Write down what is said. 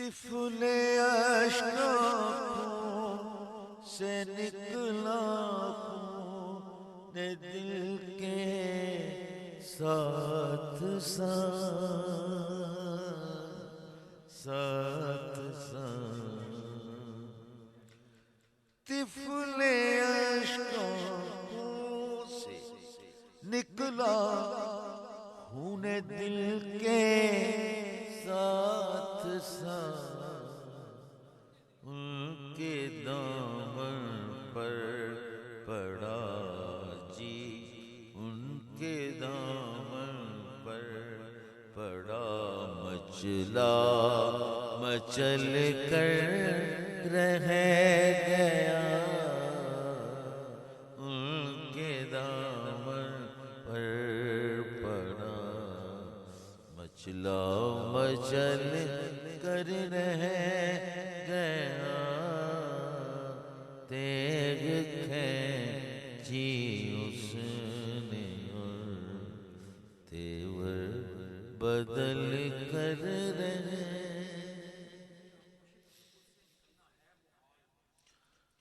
طفل اشکوں سے نکلا خون دل کے ساتھ ساتھ طفل اشکوں سے نکلا خون دل کے ساتھ ان کے دامن پر پڑا جی، ان کے دامن پر پڑا، مچل کر رہ گیا، ان کے دامن پر پڑا، مچل کر رہ گیا، تیغ کھینچی اس نے اور تیور بدل کر رہ